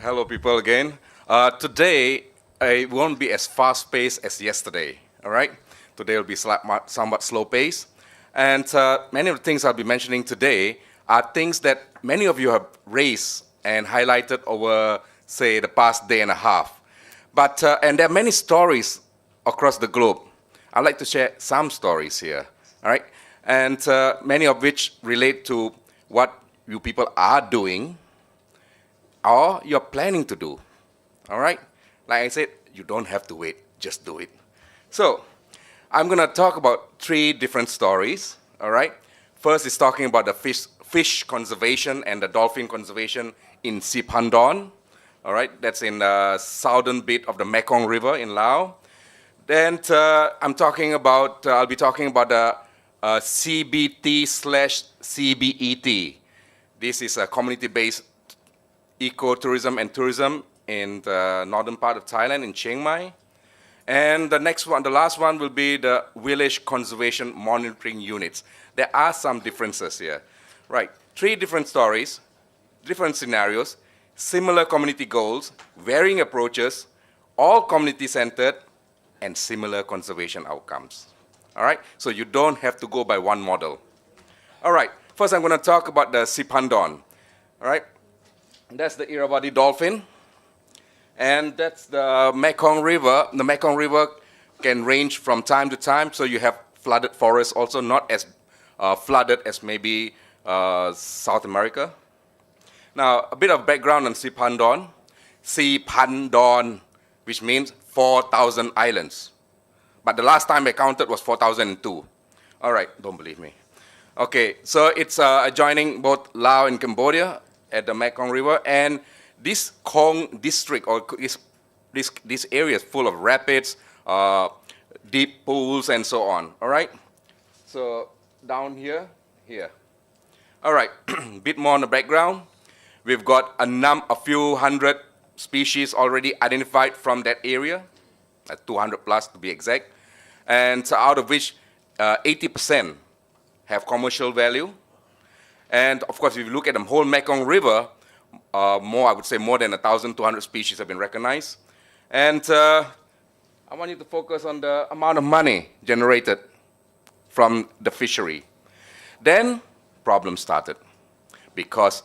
Hello, people, again. Today, it won't be as fast-paced as yesterday, all right? Today will be somewhat slow-paced. And many of the things I'll be mentioning today are things that many of you have raised and highlighted over, say, the past day and a half. And there are many stories across the globe. I'd like to share some stories here, all right? And many of which relate to what you people are doing or you're planning to do, all right? Like I said, you don't have to wait, just do it. So I'm gonna talk about 3 different stories, all right? First is talking about the fish conservation and the dolphin conservation in Siphandon, all right? That's in the southern bit of the Mekong River in Laos. Then I'll be talking about the CBT/CBET. This is a community-based ecotourism and tourism in the northern part of Thailand, in Chiang Mai. And the last one will be the village conservation monitoring units. There are some differences here. Right, 3 different stories, different scenarios, similar community goals, varying approaches, all community-centered, and similar conservation outcomes. All right, so you don't have to go by one model. All right, first I'm gonna talk about the Siphandon. All right, that's the Irrawaddy dolphin, and that's the Mekong River. The Mekong River can range from time to time, so you have flooded forests also, not as flooded as maybe South America. Now, a bit of background on Siphandon. Siphandon, which means 4,000 islands. But the last time I counted was 4,002. All right, don't believe me. Okay, so it's adjoining both Laos and Cambodia at the Mekong River, and this Kong district, or this area is full of rapids, deep pools, and so on, all right? So down here. All right, a bit more on the background. We've got a few hundred species already identified from that area, 200 plus to be exact, and out of which 80% have commercial value. And of course, if you look at the whole Mekong River, I would say more than 1,200 species have been recognized. And I want you to focus on the amount of money generated from the fishery. Then problems started because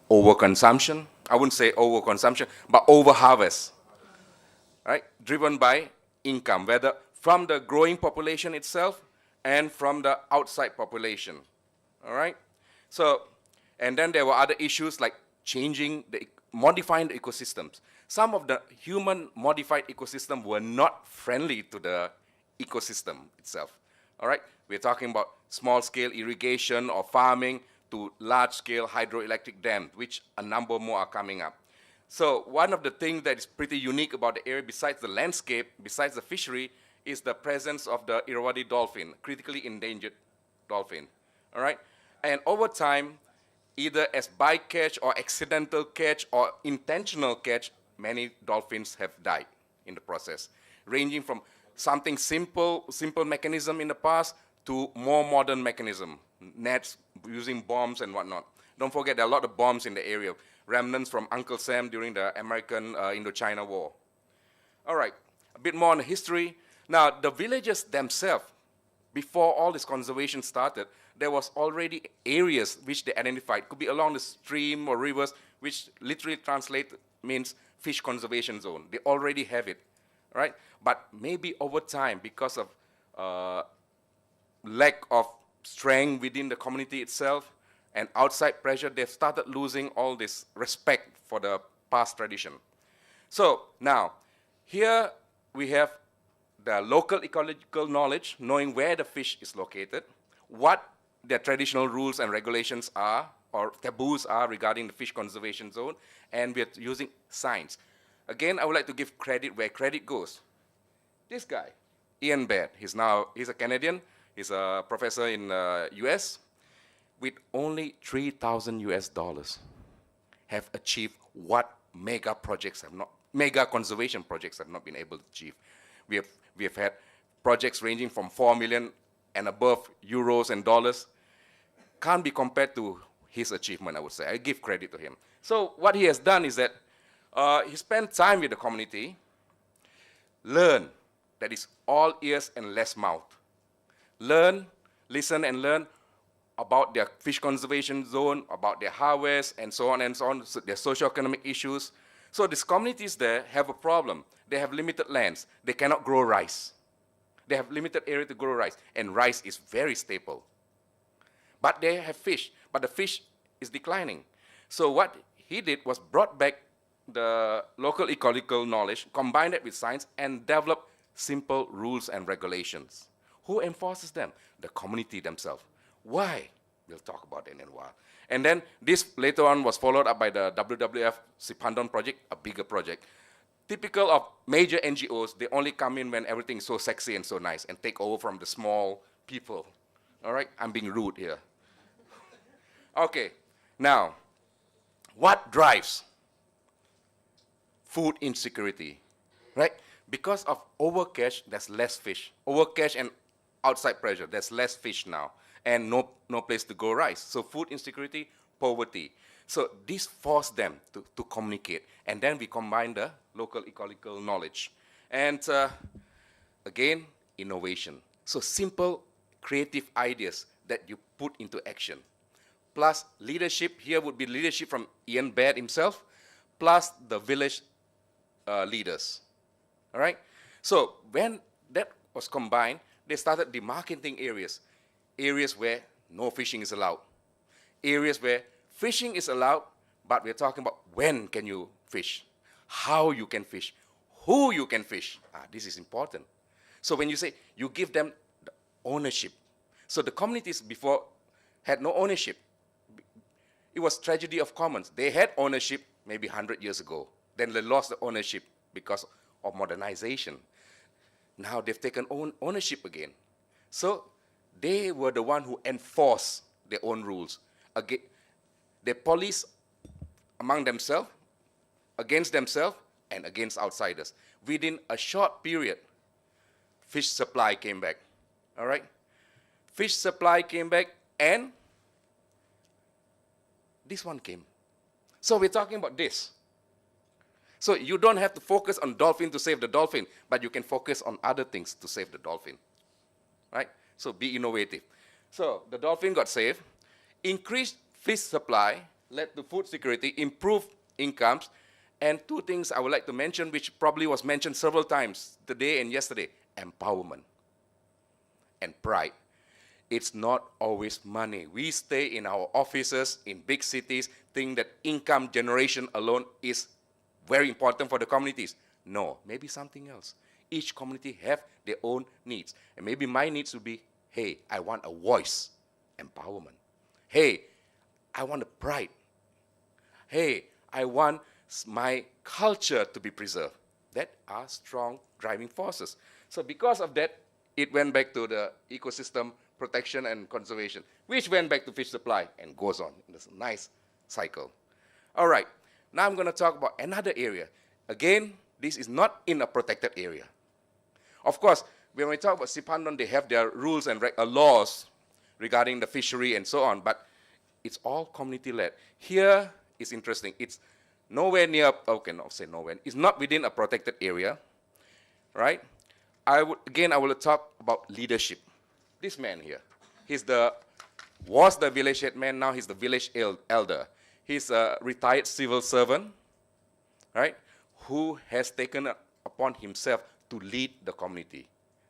overconsumption, I wouldn't say overconsumption, but overharvest, right? Driven by income, whether from the growing population itself and from the outside population, all right? So, and then there were other issues like modifying the ecosystems. Some of the human modified ecosystem were not friendly to the ecosystem itself, all right? We're talking about small scale irrigation or farming to large scale hydroelectric dams, which a number more are coming up. So one of the things that is pretty unique about the area, besides the landscape, besides the fishery, is the presence of the Irrawaddy dolphin, critically endangered dolphin, all right? And over time, either as bycatch or accidental catch or intentional catch, many dolphins have died in the process, ranging from something simple mechanism in the past to more modern mechanism, nets using bombs and whatnot. Don't forget, there are a lot of bombs in the area, remnants from Uncle Sam during the American Indochina War. All right, a bit more on the history. Now, the villages themselves, before all this conservation started, there was already areas which they identified. Could be along the stream or rivers, which literally means fish conservation zone. They already have it, right? But maybe over time, because of lack of strength within the community itself and outside pressure, they've started losing all this respect for the past tradition. So now, here we have the local ecological knowledge, knowing where the fish is located, what their traditional rules and regulations are, or taboos are regarding the fish conservation zone, and we're using science. Again, I would like to give credit where credit goes. This guy, Ian Baird, he's a Canadian, he's a professor in US, with only $3,000 have achieved what mega conservation projects have not been able to achieve. We have had projects ranging from 4 million and above euros and dollars. Can't be compared to his achievement, I would say. I give credit to him. So what he has done is that He spent time with the community, learn, that is all ears and less mouth. Learn, listen and learn about their fish conservation zone, about their harvest, and so on, so their socio-economic issues. So these communities there have a problem. They have limited lands. They cannot grow rice. They have limited area to grow rice, and rice is very staple. But they have fish, but the fish is declining. So what he did was brought back the local ecological knowledge, combined it with science, and developed simple rules and regulations. Who enforces them? The community themselves. Why? We'll talk about it in a while. And then this later on was followed up by the WWF Sipandon project, a bigger project. Typical of major NGOs, they only come in when everything is so sexy and so nice and take over from the small people. All right? I'm being rude here. Okay, now, what drives food insecurity, right? Because of overcatch, there's less fish. Overcatch and outside pressure, there's less fish now, and no place to grow rice. So food insecurity, poverty. So this forced them to communicate, and then we combine the local ecological knowledge. And again, innovation. So simple, creative ideas that you put into action. Plus leadership, here would be leadership from Ian Baird himself, plus the village leaders, all right? So when that was combined, they started demarcating areas, areas where no fishing is allowed, areas where fishing is allowed, but we're talking about when can you fish, how you can fish, who you can fish. This is important. So when you say you give them the ownership, so the communities before had no ownership. It was tragedy of commons. They had ownership maybe 100 years ago. Then they lost the ownership because of modernization. Now they've taken ownership again. So they were the one who enforced their own rules. Again, they police among themselves, against themselves, and against outsiders. Within a short period, fish supply came back. All right? Fish supply came back, and this one came. So we're talking about this. So you don't have to focus on dolphin to save the dolphin, but you can focus on other things to save the dolphin. Right? So be innovative. So the dolphin got saved. Increased fish supply led to food security, improved incomes, and two things I would like to mention, which probably was mentioned several times today and yesterday: empowerment and pride. It's not always money. We stay in our offices in big cities, think that income generation alone is very important for the communities. No, maybe something else. Each community have their own needs. And maybe my needs would be, hey, I want a voice, empowerment. Hey, I want a pride. Hey, I want my culture to be preserved. That are strong driving forces. So because of that, it went back to the ecosystem protection and conservation, which went back to fish supply and goes on. It's a nice cycle. All right, now I'm going to talk about another area. Again, this is not in a protected area. Of course, when we talk about Sipandon, they have their rules and laws regarding the fishery and so on, but it's all community-led. Here is interesting. It's nowhere near, okay, no, say nowhere. It's not within a protected area, right? I will talk about leadership. This man here, was the village head man, now he's the village elder. He's a retired civil servant, right, who has taken upon himself to lead the community.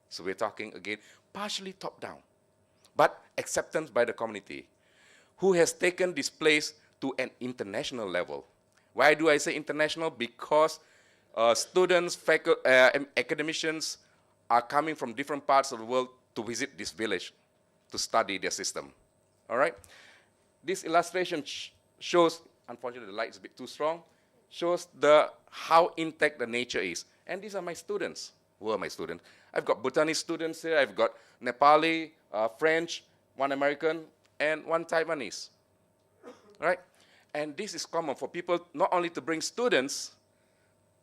So we're talking, again, partially top-down, but acceptance by the community, who has taken this place to an international level. Why do I say international? Because students, academicians are coming from different parts of the world to visit this village to study their system. All right? This illustration shows, unfortunately the light is a bit too strong, shows how intact the nature is. And these are my students. Who are my students? I've got Bhutanese students here, I've got Nepali, French, one American, and one Taiwanese. All right? And this is common for people not only to bring students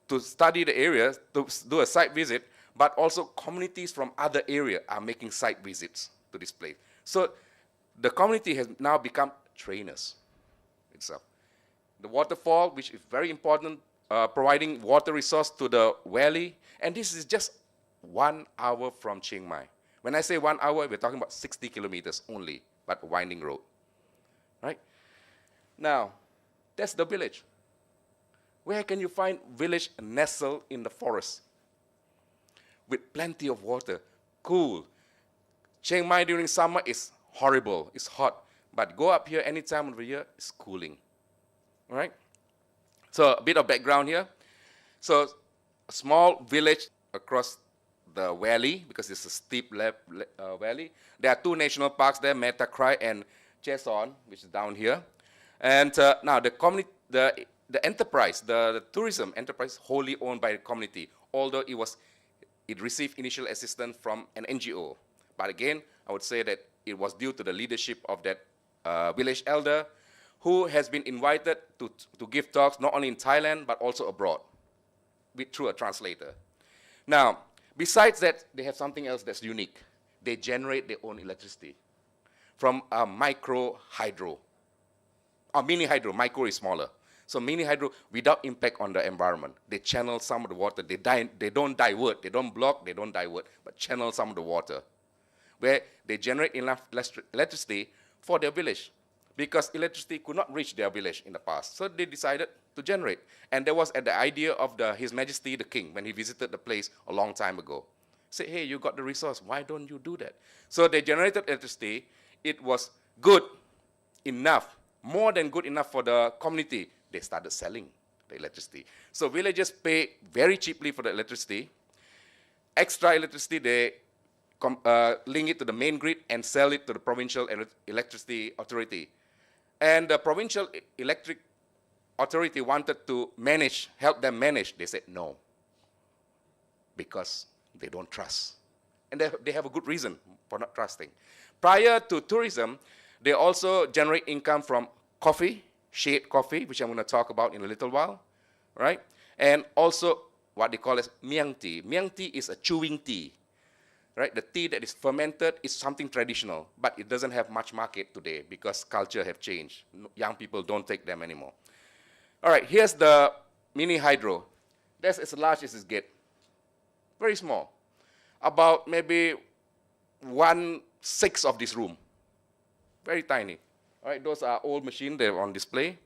to study the area, to do a site visit, but also communities from other areas are making site visits to this place. So the community has now become trainers itself. The waterfall, which is very important providing water resource to the valley. And this is just 1 hour from Chiang Mai. When I say 1 hour, we're talking about 60 kilometers only, but winding road, right? Now, that's the village. Where can you find village nestled in the forest with plenty of water, cool? Chiang Mai during summer is horrible, it's hot, but go up here any time of the year, it's cooling, all right? So a bit of background here. So a small village across the valley, because it's a steep valley. There are 2 national parks there, Meta Krai and Cheson, which is down here. And now the community, the enterprise, the tourism enterprise, wholly owned by the community, although it received initial assistance from an NGO. But again, I would say that it was due to the leadership of that village elder, who has been invited to give talks not only in Thailand but also abroad through a translator. Now, besides that, they have something else that's unique. They generate their own electricity from a micro hydro, or mini hydro. Micro is smaller. So mini hydro, without impact on the environment. They channel some of the water. They don't divert. They don't block. They don't divert, but channel some of the water, where they generate enough electricity for their village, because electricity could not reach their village in the past. So they decided to generate. And that was at the idea of His Majesty the King when he visited the place a long time ago. Say, hey, you got the resource, why don't you do that? So they generated electricity. It was good enough, more than good enough for the community. They started selling the electricity. So villagers pay very cheaply for the electricity. Extra electricity, they link it to the main grid and sell it to the provincial electricity authority. And the provincial electric authority wanted to help them manage. They said no, because they don't trust. And they have a good reason for not trusting. Prior to tourism, they also generate income from coffee, shade coffee, which I'm going to talk about in a little while, right? And also what they call as miang tea. Miang tea is a chewing tea. Right? The tea that is fermented is something traditional, but it doesn't have much market today because culture have changed. Young people don't take them anymore. All right, here's the mini hydro. That's as large as it gets. Very small. About maybe 1/6 of this room. Very tiny. All right, those are old machines. They're on display.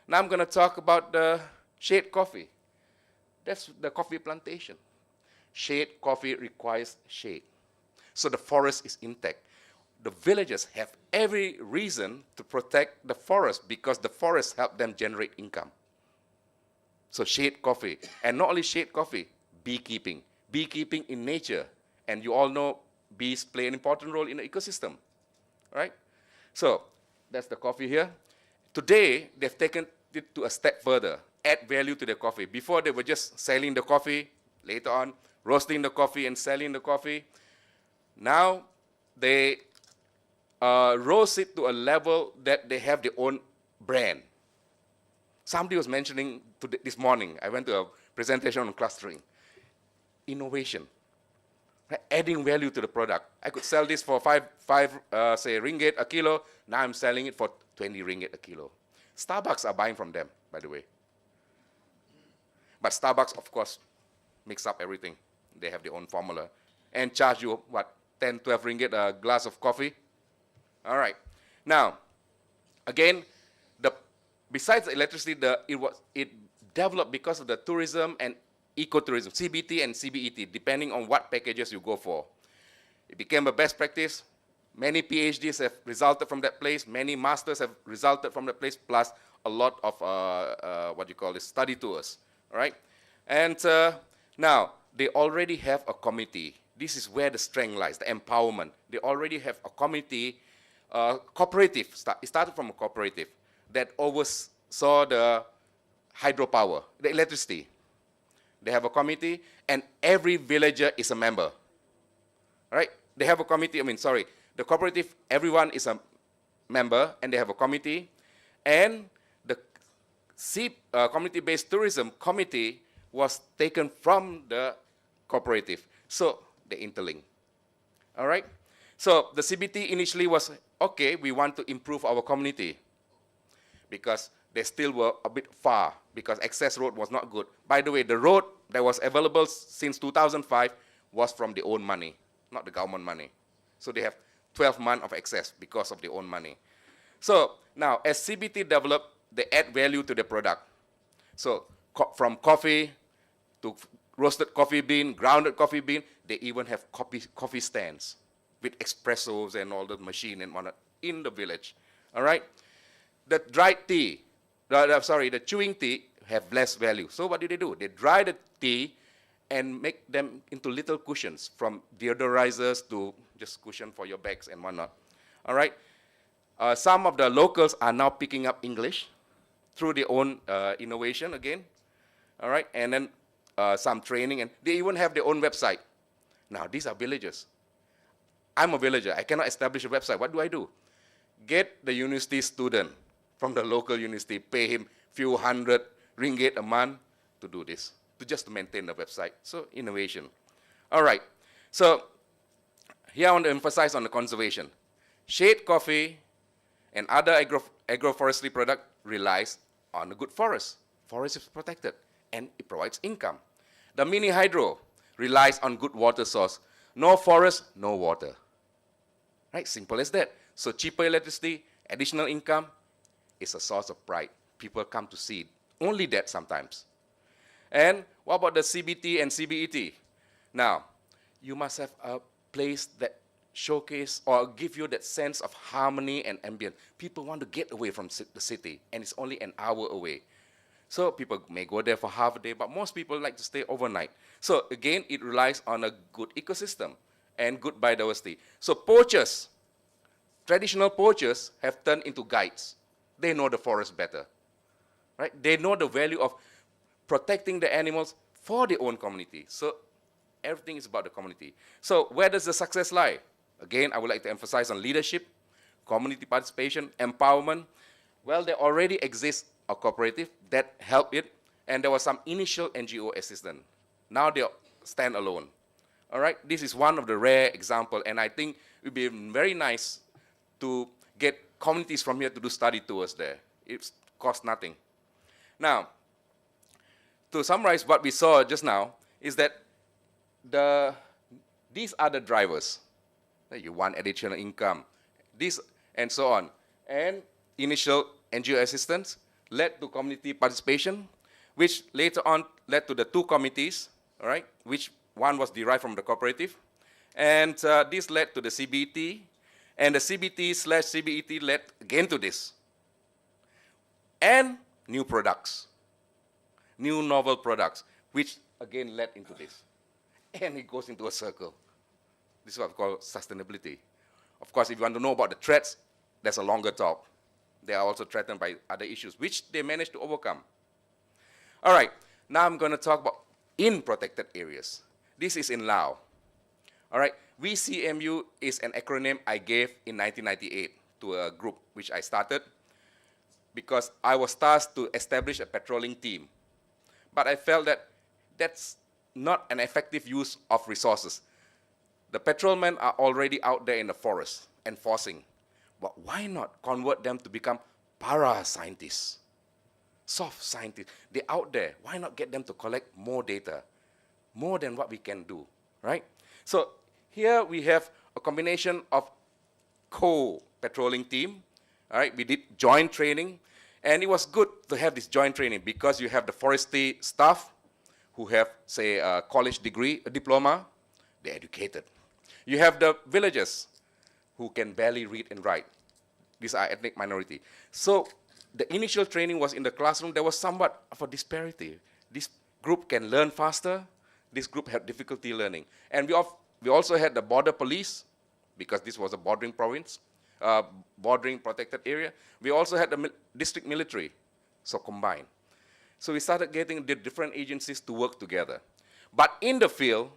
Now I'm going to talk about the shade coffee. That's the coffee plantation. Shade coffee requires shade. So the forest is intact. The villagers have every reason to protect the forest because the forest help them generate income. So shade coffee. And not only shade coffee, beekeeping. Beekeeping in nature. And you all know bees play an important role in the ecosystem. Right? So that's the coffee here. Today, they've taken it to a step further. Add value to their coffee. Before, they were just selling the coffee. Later on, roasting the coffee and selling the coffee. Now they roast it to a level that they have their own brand. Somebody was mentioning this morning, I went to a presentation on clustering. Innovation, right? Adding value to the product. I could sell this for say ringgit a kilo. Now I'm selling it for 20 ringgit a kilo. Starbucks are buying from them, by the way. But Starbucks, of course, mix up everything. They have their own formula and charge you, what, 10, 12 ringgit a glass of coffee? All right. Now, again, besides the electricity, it developed because of the tourism and ecotourism, CBT and CBET, depending on what packages you go for. It became a best practice. Many PhDs have resulted from that place. Many masters have resulted from that place, plus a lot of, study tours, all right? And now, they already have a committee. This is where the strength lies, the empowerment. They already have a committee, cooperative. It started from a cooperative that oversaw the hydropower, the electricity. They have a committee, and every villager is a member. Right? They have a committee, the cooperative, everyone is a member, and they have a committee. And the community-based tourism committee was taken from the cooperative. So they interlink. All right? So the CBT initially was, okay, we want to improve our community because they still were a bit far because access road was not good. By the way, the road that was available since 2005 was from their own money, not the government money. So they have 12 months of access because of their own money. So now, as CBT developed, they add value to the product. So from coffee to roasted coffee bean, grounded coffee bean, they even have coffee stands with espressos and all the machine and whatnot in the village. All right? The dried tea, the chewing tea have less value. So what do? They dry the tea and make them into little cushions, from deodorizers to just cushion for your bags and whatnot. All right? Some of the locals are now picking up English through their own innovation again. All right? And then some training, and they even have their own website. Now, these are villagers. I'm a villager. I cannot establish a website. What do? Get the university student from the local university, pay him few hundred ringgit a month to do this, to maintain the website. So, innovation. All right. So, here I want to emphasize on the conservation. Shade coffee and other agroforestry product relies on a good forest. Forest is protected, and it provides income. The mini hydro relies on good water source. No forest, no water. Right? Simple as that. So cheaper electricity, additional income is a source of pride. People come to see it. Only that sometimes. And what about the CBT and CBET? Now, you must have a place that showcase or give you that sense of harmony and ambience. People want to get away from the city, and it's only an hour away. So people may go there for half a day, but most people like to stay overnight. So again, it relies on a good ecosystem and good biodiversity. So poachers, traditional poachers have turned into guides. They know the forest better, right? They know the value of protecting the animals for their own community. So everything is about the community. So where does the success lie? Again, I would like to emphasize on leadership, community participation, empowerment. Well, there already exists a cooperative that helped it, and there was some initial NGO assistance. Now they stand alone. All right, this is one of the rare examples, and I think it would be very nice to get communities from here to do study tours there. It costs nothing. Now, to summarize what we saw just now, is that these are the drivers. You want additional income, this and so on. And initial NGO assistance led to community participation, which later on led to the two committees, all right, which one was derived from the cooperative. And this led to the CBT, and the CBT/CBET led again to this. And new products, new novel products, which again led into this. And it goes into a circle. This is what we call sustainability. Of course, if you want to know about the threats, there's a longer talk. They are also threatened by other issues, which they managed to overcome. All right, now I'm going to talk about in protected areas. This is in Laos. All right, VCMU is an acronym I gave in 1998 to a group which I started because I was tasked to establish a patrolling team. But I felt that that's not an effective use of resources. The patrolmen are already out there in the forest enforcing. But why not convert them to become para-scientists, soft scientists? They're out there. Why not get them to collect more data, more than what we can do, right? So here we have a combination of co-patrolling team. All right, we did joint training, and it was good to have this joint training because you have the forestry staff who have, say, a college degree, a diploma, they're educated. You have the villagers who can barely read and write. These are ethnic minority. So the initial training was in the classroom. There was somewhat of a disparity. This group can learn faster. This group had difficulty learning. And we also had the border police, because this was a bordering province, bordering protected area. We also had the district military, so combined. So we started getting the different agencies to work together. But in the field,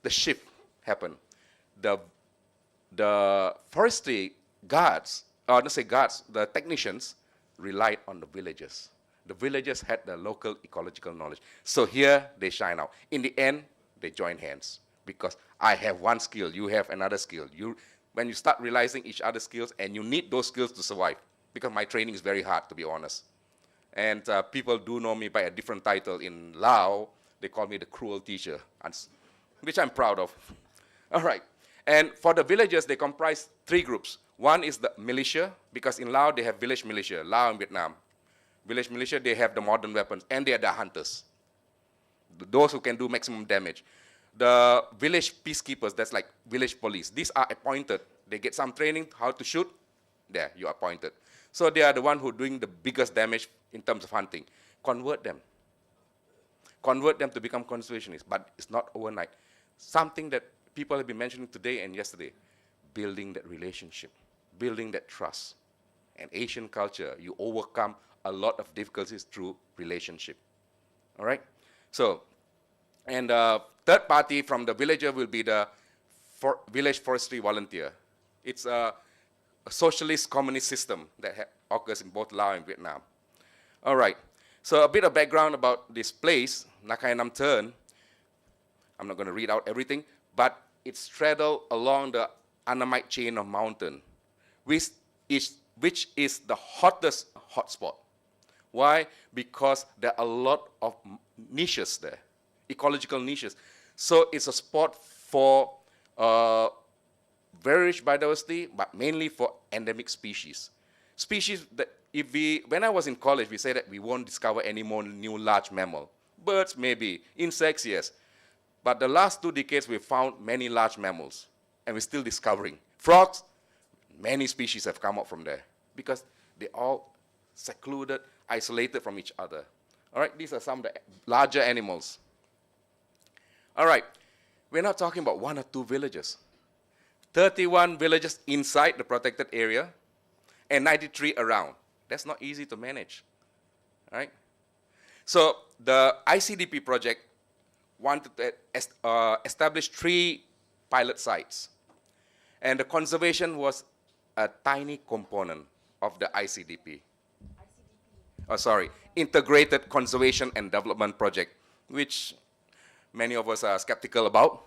the shift happened. The forestry guards, or not say guards, the technicians relied on the villagers. The villagers had the local ecological knowledge. So here they shine out. In the end, they join hands because I have one skill, you have another skill. When you start realizing each other's skills, and you need those skills to survive, because my training is very hard, to be honest. And people do know me by a different title. In Laos, they call me the cruel teacher, which I'm proud of. All right. And for the villagers, they comprise 3 groups. One is the militia, because in Laos, they have village militia, Laos and Vietnam. Village militia, they have the modern weapons, and they are the hunters, those who can do maximum damage. The village peacekeepers, that's like village police, these are appointed. They get some training, how to shoot, there, you're appointed. So they are the one who are doing the biggest damage in terms of hunting. Convert them. Convert them to become conservationists, but it's not overnight. Something that people have been mentioning today and yesterday, building that relationship, building that trust. And Asian culture, you overcome a lot of difficulties through relationship. All right? So, and third party from the villager will be the village forestry volunteer. It's a socialist communist system that occurs in both Laos and Vietnam. All right. So a bit of background about this place, Nakai Nam Turn. I'm not going to read out everything, but it's straddled along the Annamite chain of mountain, which is the hottest hotspot. Why? Because there are a lot of niches there, ecological niches. So it's a spot for very rich biodiversity, but mainly for endemic species. Species that when I was in college, we said that we won't discover any more new large mammal. Birds, maybe. Insects, yes. But the last 2 decades, we've found many large mammals, and we're still discovering. Frogs, many species have come up from there, because they're all secluded, isolated from each other. All right, these are some of the larger animals. All right, we're not talking about 1 or 2 villages. 31 villages inside the protected area, and 93 around. That's not easy to manage, all right? So the ICDP project wanted to establish 3 pilot sites, and the conservation was a tiny component of the ICDP. Integrated Conservation and Development Project, which many of us are skeptical about.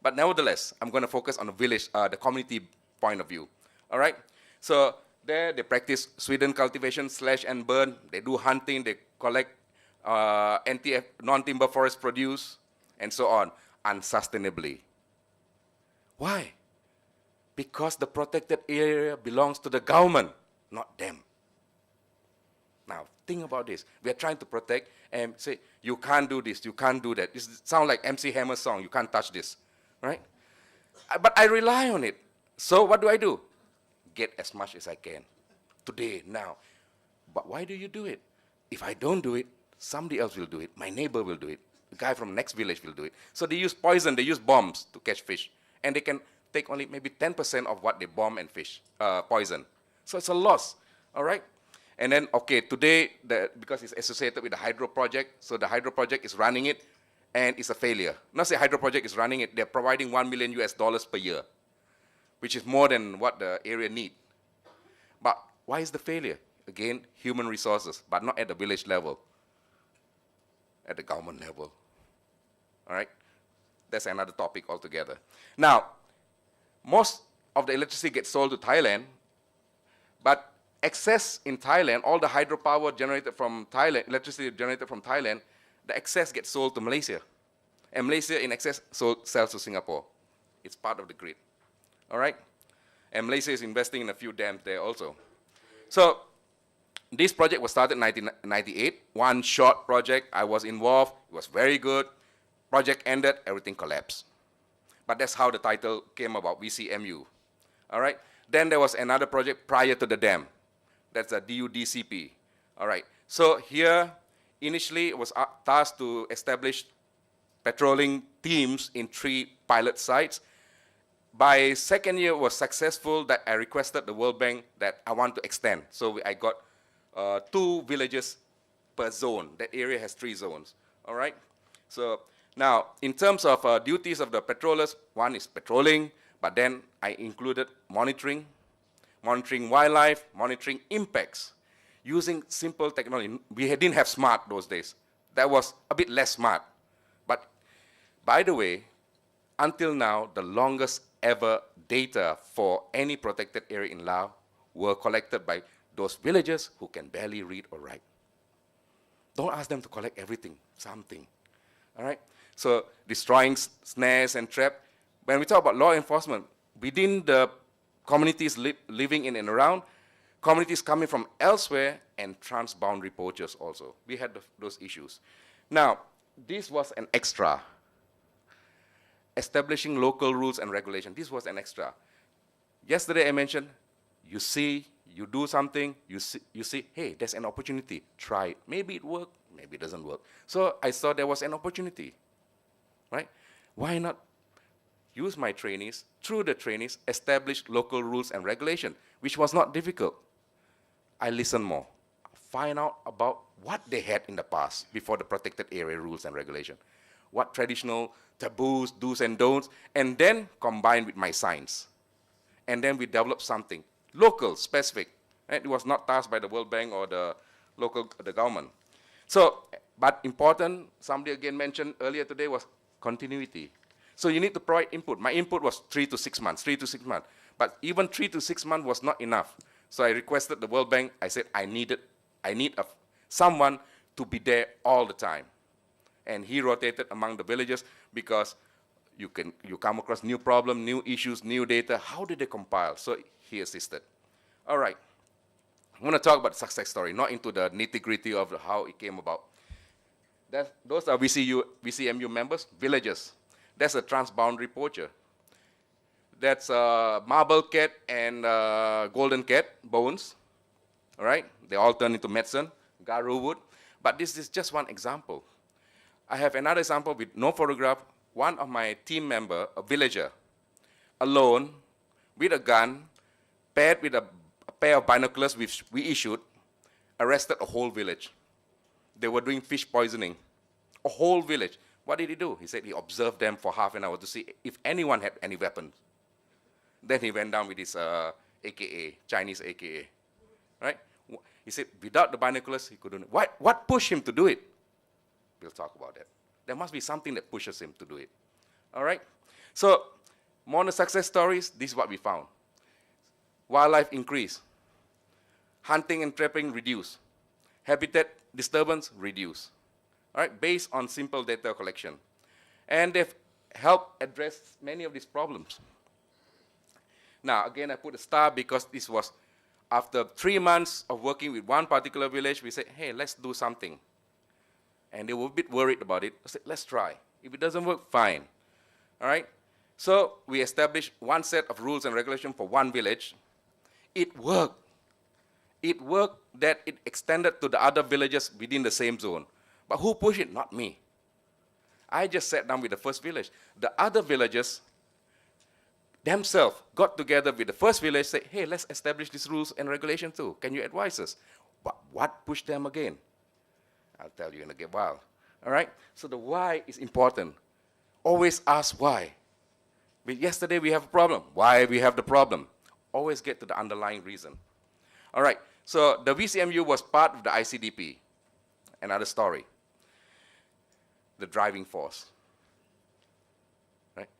But nevertheless, I'm going to focus on the village, the community point of view. All right? So there they practice Sweden cultivation, slash and burn. They do hunting. They collect non-timber forest produce, and so on, unsustainably. Why? Because the protected area belongs to the government, not them. Now, think about this. We are trying to protect and say, you can't do this, you can't do that. This sounds like MC Hammer's song, you can't touch this, right? But I rely on it. So what do? Get as much as I can, today, now. But why do you do it? If I don't do it, somebody else will do it. My neighbor will do it. The guy from the next village will do it. So they use poison, they use bombs to catch fish. And they can take only maybe 10% of what they bomb and fish, poison. So it's a loss, all right? And then, okay, today, because it's associated with the hydro project, so the hydro project is running it, and it's a failure. Not say hydro project is running it, they're providing $1 million per year, which is more than what the area need. But why is the failure? Again, human resources, but not at the village level, at the government level. All right? That's another topic altogether. Now, most of the electricity gets sold to Thailand, but excess in Thailand, all the hydropower generated from Thailand, electricity generated from Thailand, the excess gets sold to Malaysia. And Malaysia in excess sells to Singapore. It's part of the grid. All right? And Malaysia is investing in a few dams there also. So this project was started in 1998, one short project. I was involved. It was very good. Project ended, everything collapsed. But that's how the title came about, VCMU. All right? Then there was another project prior to the dam. That's a DUDCP. All right. So here, initially, it was tasked to establish patrolling teams in 3 pilot sites. By second year, it was successful that I requested the World Bank that I want to extend. So I got 2 villages per zone. That area has 3 zones. All right. So now, in terms of duties of the patrollers, one is patrolling, but then I included monitoring wildlife, monitoring impacts, using simple technology. We didn't have smart those days. That was a bit less smart. But by the way, until now, the longest ever data for any protected area in Laos were collected by those villagers who can barely read or write. Don't ask them to collect everything, something. All right? So destroying snares and traps. When we talk about law enforcement, within the communities living in and around, communities coming from elsewhere, and transboundary poachers also. We had those issues. Now, this was an extra. Establishing local rules and regulations. This was an extra. Yesterday I mentioned, you see, you do something, you see, hey, there's an opportunity, try it. Maybe it worked, maybe it doesn't work. So I saw there was an opportunity, right? Why not use my trainees, through the trainees, establish local rules and regulation, which was not difficult. I listened more, find out about what they had in the past before the protected area rules and regulation, what traditional taboos, do's and don'ts, and then combined with my science. And then we developed something local, specific. Right? It was not tasked by the World Bank or the government. So, but important, somebody again mentioned earlier today, was continuity. So you need to provide input. My input was 3 to 6 months, 3 to 6 months. But even 3 to 6 months was not enough. So I requested the World Bank, I said, I need someone to be there all the time. And he rotated among the villages because you come across new problem, new issues, new data. How did they compile? So he assisted. All right. I'm going to talk about the success story, not into the nitty-gritty of how it came about. Those are VCMU members, villagers. That's a transboundary poacher. That's marble cat and golden cat bones. All right? They all turn into medicine, garu wood. But this is just one example. I have another example with no photograph. One of my team member, a villager, alone, with a gun, paired with a pair of binoculars which we issued, arrested a whole village. They were doing fish poisoning. A whole village. What did he do? He said he observed them for half an hour to see if anyone had any weapons. Then he went down with his AKA, Chinese AKA. Right? He said without the binoculars, he couldn't. What pushed him to do it? We'll talk about that. There must be something that pushes him to do it. All right? So, more on the success stories, this is what we found. Wildlife increase. Hunting and trapping reduce. Habitat disturbance reduce. All right? Based on simple data collection. And they've helped address many of these problems. Now, again, I put a star because this was after 3 months of working with one particular village, we said, hey, let's do something. And they were a bit worried about it. I said, let's try. If it doesn't work, fine. All right? So we established one set of rules and regulations for one village. It worked. It worked that it extended to the other villages within the same zone. But who pushed it? Not me. I just sat down with the first village. The other villages themselves got together with the first village, said, hey, let's establish these rules and regulations too. Can you advise us? But what pushed them again? I'll tell you in a while. All right? So the why is important. Always ask why. But yesterday we have a problem. Why we have the problem? Always get to the underlying reason. All right. So the VCMU was part of the ICDP. Another story. The driving force. Right?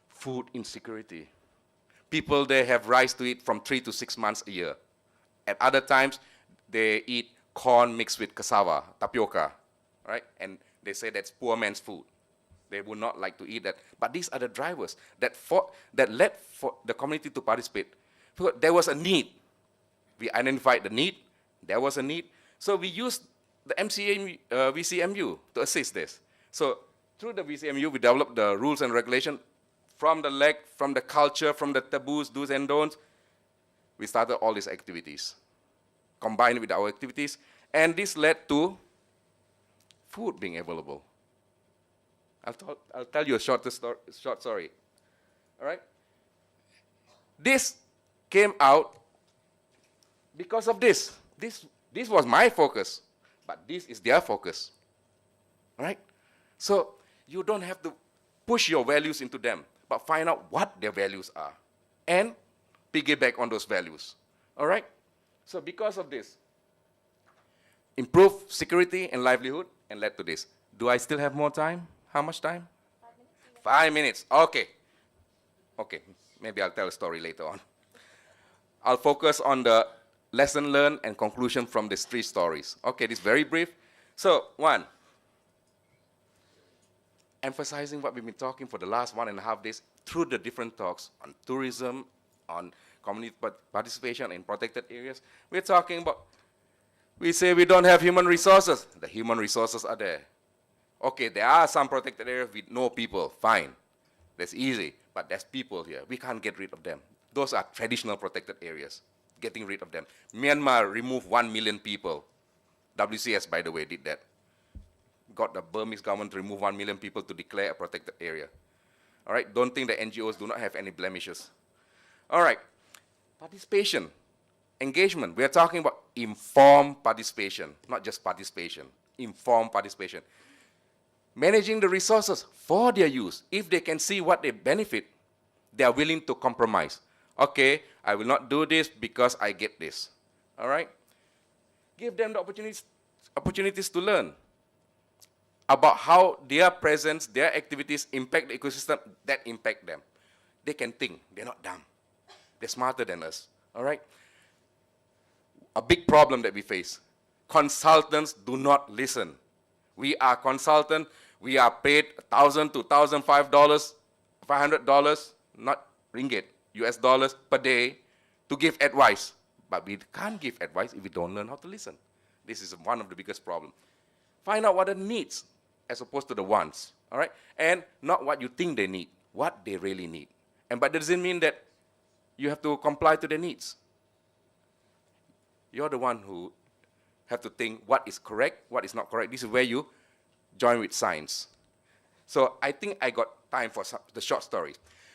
Food insecurity. People there have rice to eat from 3 to 6 months a year. At other times, they eat corn mixed with cassava, tapioca, right? And they say that's poor man's food. They would not like to eat that. But these are the drivers that led for the community to participate. There was a need. We identified the need. There was a need. So we used the VCMU to assist this. So through the VCMU, we developed the rules and regulations from the leg, from the culture, from the taboos, do's and don'ts. We started all these activities, combined with our activities, and this led to food being available. I'll tell you a short story. All right? This came out because of this. This was my focus, but this is their focus. All right? So you don't have to push your values into them, but find out what their values are and piggyback on those values. All right? So because of this, improved security and livelihood and led to this. Do I still have more time? How much time? 5 minutes. Okay. Okay. Maybe I'll tell a story later on. I'll focus on the lesson learned and conclusion from these 3 stories. Okay, this is very brief. So, 1, emphasizing what we've been talking for the last 1.5 days through the different talks on tourism, on community participation in protected areas. We're talking about, we say we don't have human resources. The human resources are there. Okay, there are some protected areas with no people, fine. That's easy, but there's people here. We can't get rid of them. Those are traditional protected areas, getting rid of them. Myanmar removed 1 million people. WCS, by the way, did that. Got the Burmese government to remove 1 million people to declare a protected area. All right, don't think that NGOs do not have any blemishes. All right, participation, engagement. We are talking about informed participation, not just participation, informed participation. Managing the resources for their use. If they can see what they benefit, they are willing to compromise. Okay, I will not do this because I get this. All right? Give them the opportunities to learn about how their presence, their activities impact the ecosystem that impact them. They can think. They're not dumb. They're smarter than us. All right? A big problem that we face. Consultants do not listen. We are consultants. We are paid $1,000 to $1,500, $500, not ringgit, US dollars per day to give advice. But we can't give advice if we don't learn how to listen. This is one of the biggest problems. Find out what are the needs as opposed to the wants, all right? And not what you think they need, what they really need. But that doesn't mean that you have to comply to their needs. You're the one who have to think what is correct, what is not correct. This is where you join with science. So I think I got time for the short story.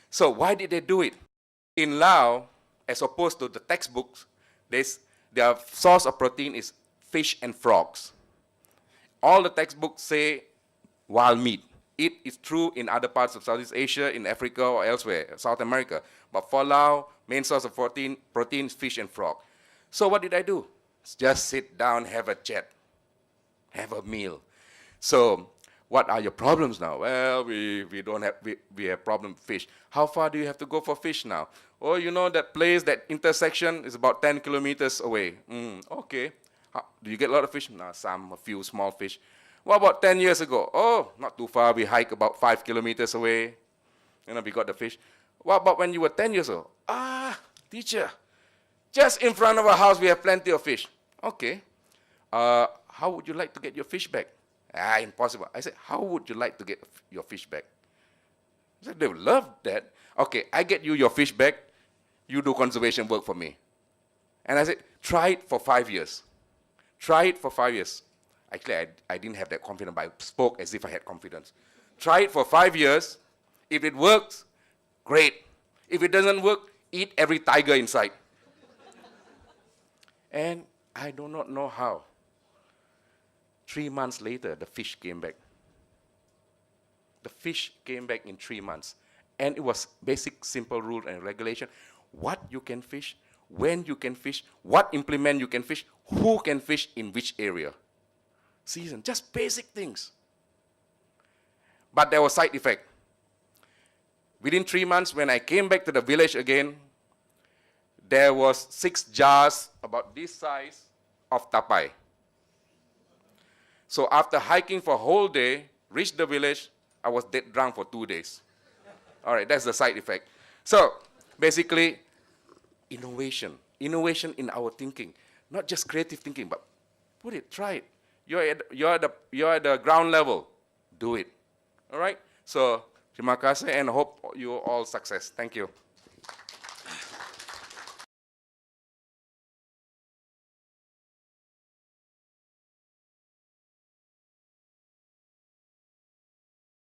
So why did they do it? In Laos, as opposed to the textbooks, their source of protein is fish and frogs. All the textbooks say wild meat. It is true in other parts of Southeast Asia, in Africa or elsewhere, South America. But for Laos, main source of protein is fish and frog. So what did I do? Just sit down, have a chat, have a meal. So what are your problems now? Well, we have problem with fish. How far do you have to go for fish now? Oh, you know that place, that intersection is about 10 kilometers away. Okay. Do you get a lot of fish? No, a few small fish. What about 10 years ago? Oh, not too far. We hike about 5 kilometers away. We got the fish. What about when you were 10 years old? Teacher, just in front of our house, we have plenty of fish. Okay. How would you like to get your fish back? Impossible. I said, how would you like to get your fish back? I said, they would love that. Okay, I get you your fish back. You do conservation work for me. And I said, try it for 5 years. Try it for 5 years. Actually, I didn't have that confidence, but I spoke as if I had confidence. Try it for 5 years. If it works, great. If it doesn't work, eat every tiger inside. And I do not know how. 3 months later, the fish came back. The fish came back in 3 months. And it was basic, simple rule and regulation. What you can fish, when you can fish, what implement you can fish, who can fish in which area. Season, just basic things. But there was side effect. Within 3 months, when I came back to the village again, there was 6 jars about this size of tapai. So after hiking for a whole day, reached the village, I was dead drunk for 2 days. All right, that's the side effect. So basically, innovation in our thinking, not just creative thinking, but put it, try it. You're at the ground level, do it. All right. So terima kasih and hope you all success. Thank you.